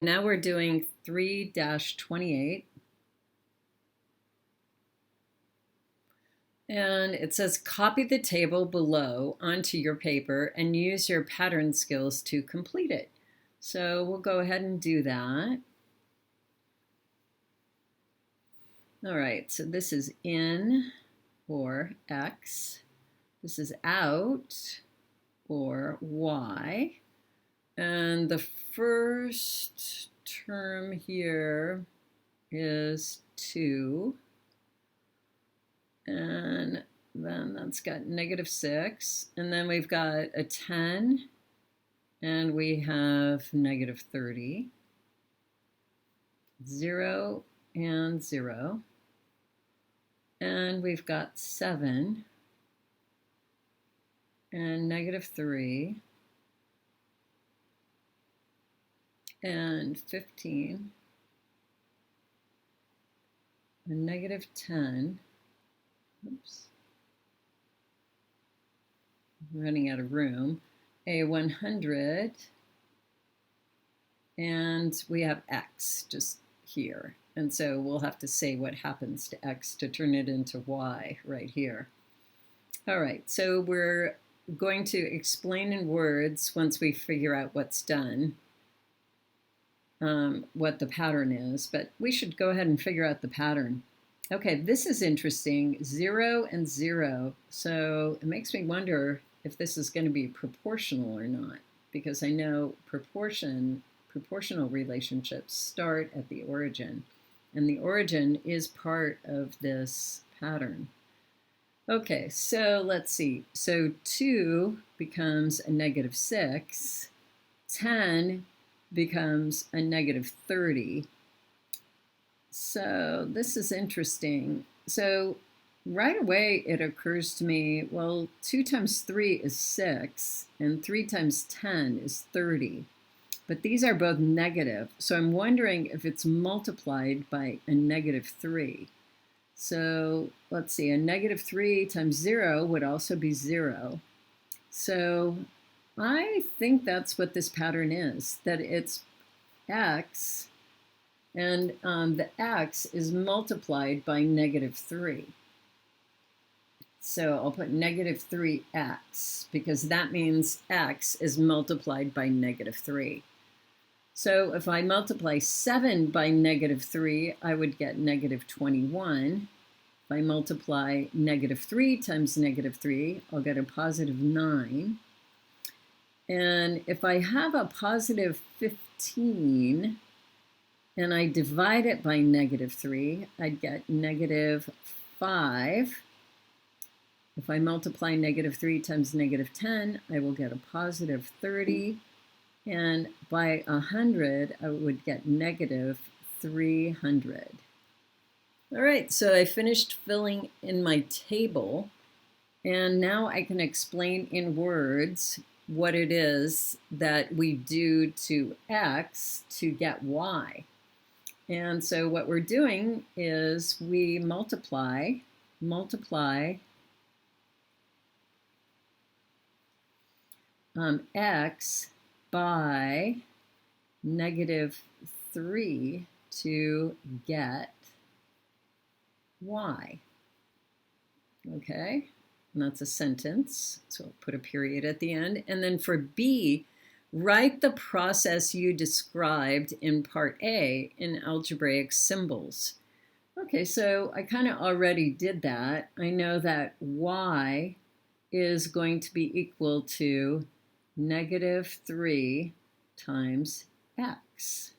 Now we're doing 3-28. And it says copy the table below onto your paper and use your pattern skills to complete it. So we'll go ahead and do that. All right, so this is in or X. This is out or Y. And the first term here is 2. And then that's got -6. And then we've got a 10. And we have -30. 0 and 0. And we've got 7. And -3. And 15. And -10. Oops. I'm running out of room. A 100. And we have X just here. And so we'll have to say what happens to X to turn it into Y right here. All right, so we're going to explain in words once we figure out what's done, what the pattern is, but we should go ahead and figure out the pattern. Okay, this is interesting, 0 and 0. So it makes me wonder if this is going to be proportional or not, because I know proportional relationships start at the origin, and the origin is part of this pattern. Okay, so let's see. So 2 becomes a -6. 10 becomes a -30. So this is interesting. So right away it occurs to me, well, 2 times 3 is 6, and 3 times 10 is 30. But these are both negative, so I'm wondering if it's multiplied by a -3. So let's see, a -3 times 0 would also be 0. So I think that's what this pattern is, that it's X, and the X is multiplied by -3. So I'll put -3X, because that means X is multiplied by -3. So if I multiply 7 by -3, I would get -21. If I multiply -3 times -3, I'll get a +9. And if I have a +15 and I divide it by -3, I'd get -5. If I multiply -3 times -10, I will get a +30. And by 100, I would get -300. All right, so I finished filling in my table. And now I can explain in words what it is that we do to X to get Y. And so what we're doing is we multiply X by -3 to get Y. Okay, and that's a sentence, so I'll put a period at the end. And then for B, write the process you described in part A in algebraic symbols. Okay, so I kind of already did that. I know that Y is going to be equal to -3 times X.